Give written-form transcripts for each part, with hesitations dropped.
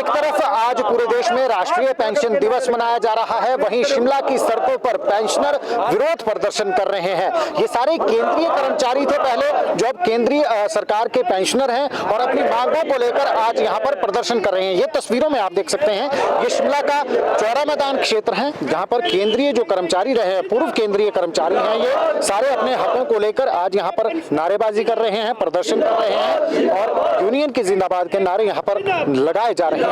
एक तरफ आज पूरे देश में राष्ट्रीय पेंशन दिवस मनाया जा रहा है, वहीं शिमला की सड़कों पर पेंशनर विरोध प्रदर्शन कर रहे हैं। ये सारे केंद्रीय कर्मचारी थे पहले, जो अब केंद्रीय सरकार के पेंशनर हैं और अपनी मांगों को लेकर आज यहाँ पर प्रदर्शन कर रहे हैं। ये तस्वीरों में आप देख सकते हैं, ये शिमला का चौरा मैदान क्षेत्र है, जहाँ पर केंद्रीय जो कर्मचारी रहे हैं, पूर्व केंद्रीय कर्मचारी हैं, ये सारे अपने हकों को लेकर आज यहाँ पर नारेबाजी कर रहे हैं, प्रदर्शन कर रहे हैं और यूनियन के जिंदाबाद के नारे यहाँ पर लगाए जा रहे हैं।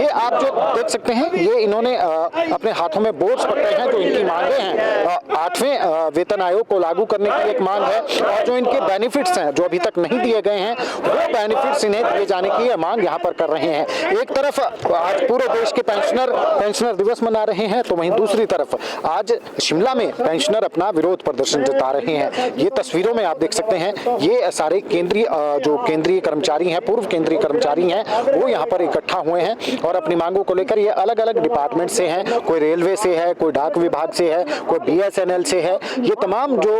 ये आप जो देख सकते हैं, ये इन्होंने अपने हाथों में बोर्ड्स पकड़े हैं, जो इनकी मांगे हैं। 8वें वेतन आयोग को लागू करने की एक मांग है और जो इनके बेनिफिट्स हैं, जो अभी तक नहीं दिए गए हैं, वो बेनिफिट्स इन्हें दिए जाने की मांग यहाँ पर कर रहे हैं। एक तरफ आज पूरे देश के पेंशनर दिवस मना रहे हैं, तो वहीं दूसरी तरफ आज शिमला में पेंशनर अपना विरोध प्रदर्शन जता रहे हैं। ये तस्वीरों में आप देख सकते हैं, ये सारे केंद्रीय कर्मचारी हैं, पूर्व केंद्रीय कर्मचारी हैं, वो यहाँ पर इकट्ठा हुए हैं और अपनी मांगों को लेकर ये अलग अलग डिपार्टमेंट से हैं। कोई रेलवे से है, कोई डाक विभाग से है, कोई BSNL से है। ये तमाम जो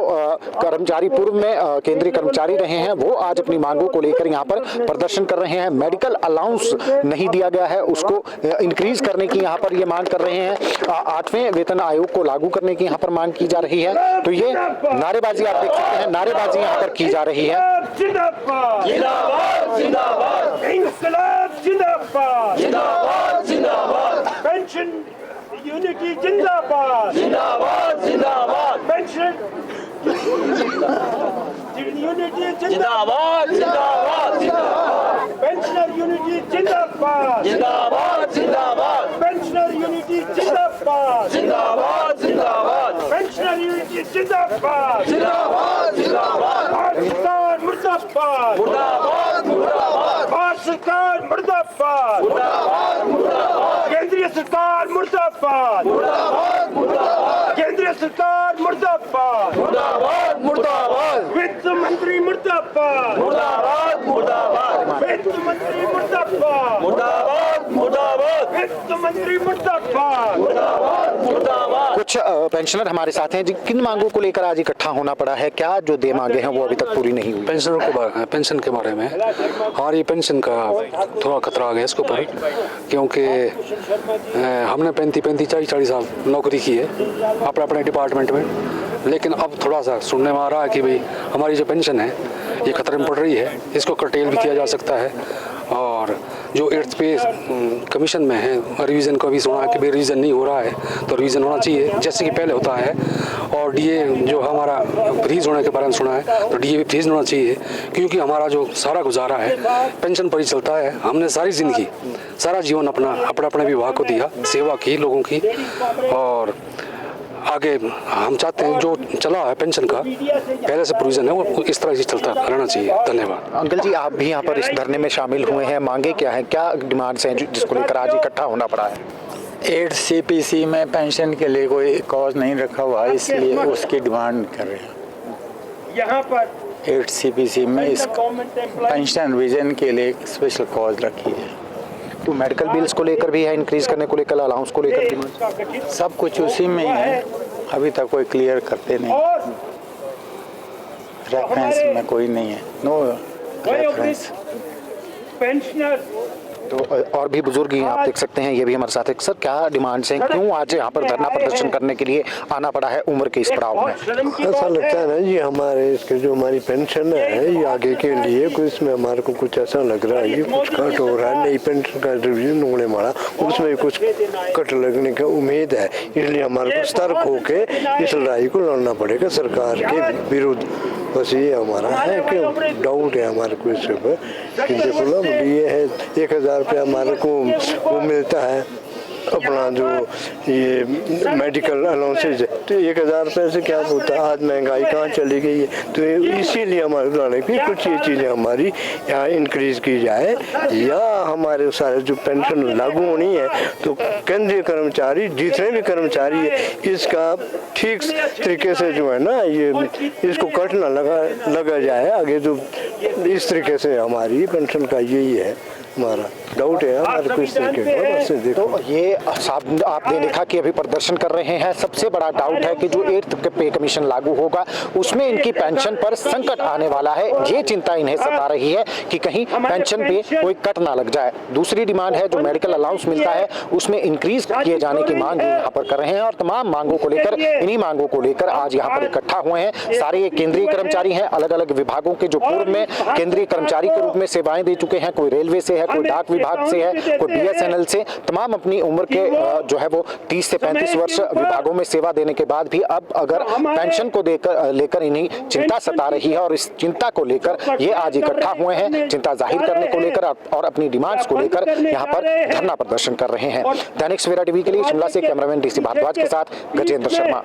कर्मचारी पूर्व में केंद्रीय कर्मचारी रहे हैं, वो आज अपनी मांगों को लेकर यहाँ पर प्रदर्शन कर रहे हैं। मेडिकल अलाउंस नहीं दिया गया है, उसको इंक्रीज करने की यहाँ पर ये मांग कर रहे हैं। 8वें वेतन आयोग को लागू करने की यहाँ पर मांग की जा रही है। तो ये नारेबाजी आप देख सकते हैं, नारेबाजी यहाँ पर की जा रही है। जिंदाबाद जिंदाबाद जिंदाबाद, इंकलाब जिंदाबाद जिंदाबाद जिंदाबाद, पेंशन यूनिटी जिंदाबाद जिंदाबाद जिंदाबाद, पेंशन यूनिटी जिंदाबाद जिंदाबाद जिंदाबाद, पेंशनर यूनिटी जिंदाबाद जिंदाबाद जिंदाबाद, पेंशनर यूनिटी जिंदाबाद जिंदाबाद जिंदाबाद, पेंशनर यूनिटी जिंदाबाद जिंदाबाद जिंदाबाद, भारत सरकार मुर्दाबाद मुर्दाबाद मुर्दाबाद, भारत सरकार मुर्दाबाद मुर्दाबाद मुर्दाबाद, केंद्रीय सरकार मुर्दाबाद मुर्दाबाद मुर्दाबाद, केंद्रीय सरकार मुर्दाबाद मुर्दाबाद मुर्दाबाद, वित्त मंत्री मुर्दाबाद मुर्दाबाद मुर्दाबाद, वित्त मंत्री मुर्दाबाद मुर्दाबाद मुर्दाबाद, वित्त मंत्री मुर्दाबाद मुर्दाबाद मुर्दाबाद। कुछ पेंशनर हमारे साथ हैं, किन मांगों को लेकर आज इकट्ठा होना पड़ा है? क्या जो दे मांगे हैं वो अभी तक पूरी नहीं हुई? पेंशन के बारे में हमारी पेंशन का थोड़ा खतरा आ गया इसके ऊपर, क्योंकि हमने 35-40 साल नौकरी की है अपने अपने डिपार्टमेंट में, लेकिन अब थोड़ा सा सुनने में आ रहा है कि भाई हमारी जो पेंशन है ये खतरे में पड़ रही है, इसको कर्टेल भी किया जा सकता है। और जो 8th पे कमीशन में है, रिवीजन को भी सुना है कि भाई रिवीजन नहीं हो रहा है, तो रिवीजन होना चाहिए जैसे कि पहले होता है। और DA जो हमारा फ्रीज होने के बारे में सुना है, तो DA भी फ्रीज होना चाहिए, क्योंकि हमारा जो सारा गुजारा है पेंशन पर ही चलता है। हमने सारी ज़िंदगी सारा जीवन अपना अपने विभाग को दिया, सेवा की लोगों की, और आगे हम चाहते हैं जो चला है पेंशन का पहले से प्रोविजन है वो इस तरह से चलता रहना चाहिए। धन्यवाद। अंकल जी, आप भी यहाँ पर इस धरने में शामिल हुए हैं, मांगे क्या हैं, क्या डिमांड्स हैं जिसको लेकर आज इकट्ठा होना पड़ा है? 8 CPC में पेंशन के लिए कोई कॉज नहीं रखा हुआ, इसलिए उसकी डिमांड कर रहे हैं। यहाँ पर 8 CPC में इस पेंशन रिवीजन के लिए स्पेशल कॉज रखी है। तो मेडिकल बिल्स को लेकर भी है, इंक्रीज करने को लेकर, अलाउंस को लेकर भी सब कुछ उसी में ही है, अभी तक कोई क्लियर करते नहीं, रेफरेंस में कोई नहीं है, नो रेफरेंस। पेंशनर तो और भी बुजुर्ग हैं, आप देख सकते हैं, ये भी हमारे साथ है। सर, क्या डिमांड्स हैं, क्यों आज यहाँ पर धरना प्रदर्शन करने के लिए आना पड़ा है उम्र के इस पड़ाव में? ऐसा लगता है ना जी, हमारे इसके जो हमारी पेंशन है ये आगे के लिए कुछ, इसमें हमारे को कुछ ऐसा लग रहा है ये कुछ कट हो रहा है। नई पेंशन का रिवीजन होने वाला, उसमें कुछ कट लगने की उम्मीद है, इसलिए हमारे को सतर्क होके इस लड़ाई को लड़ना पड़ेगा सरकार के विरुद्ध। बस ये हमारा है कि डाउट है हमारे को इसके ऊपर कि देखो ना, ये है 1000 रुपया हमारे को वो मिलता है अपना जो ये मेडिकल अलाउंसेज है, तो 1000 रुपये से क्या होता है? आज महंगाई कहाँ चली गई है, तो इसीलिए हमारे लाने की कुछ ये चीज़ें हमारी यहाँ इंक्रीज की जाए, या हमारे सारे जो पेंशन लागू होनी है तो केंद्रीय कर्मचारी जितने भी कर्मचारी है इसका ठीक तरीके से जो है ना ये इसको कट ना लगा जाए आगे, जो इस तरीके से हमारी पेंशन का यही है हमारा डाउट है हमारे को इससे देखो। तो ये साहब आपने देखा कि अभी प्रदर्शन कर रहे हैं। सबसे बड़ा डाउट है कि जो 8th पे कमीशन लागू होगा उसमें इनकी पेंशन पर संकट आने वाला है। ये चिंता इन्हें सता रही है कि कहीं पेंशन पे कोई कट ना लग जाए। दूसरी डिमांड है जो मेडिकल अलाउंस मिलता है उसमें इंक्रीज किए जाने की मांग यहाँ पर कर रहे हैं और तमाम मांगों को लेकर, इन्हीं मांगों को लेकर आज यहाँ पर इकट्ठा हुए हैं। सारे ये केंद्रीय कर्मचारी हैं, अलग अलग विभागों के जो पूर्व में केंद्रीय कर्मचारी के रूप में सेवाएं दे चुके हैं। कोई रेलवे से है, कोई डाक विभाग से है, कोई BSNL से। तमाम अपनी उम्र के जो है वो 30 से 35 वर्ष विभागों में सेवा देने के बाद भी अब अगर पेंशन को लेकर इन्हें चिंता सता रही है और इस चिंता को लेकर ये आज इकट्ठा हुए हैं, चिंता जाहिर करने को लेकर और अपनी डिमांड्स को लेकर यहाँ पर धरना प्रदर्शन कर रहे हैं। दैनिक सवेरा टीवी के लिए शिमला से कैमरामैन DC भारद्वाज के साथ गजेंद्र शर्मा।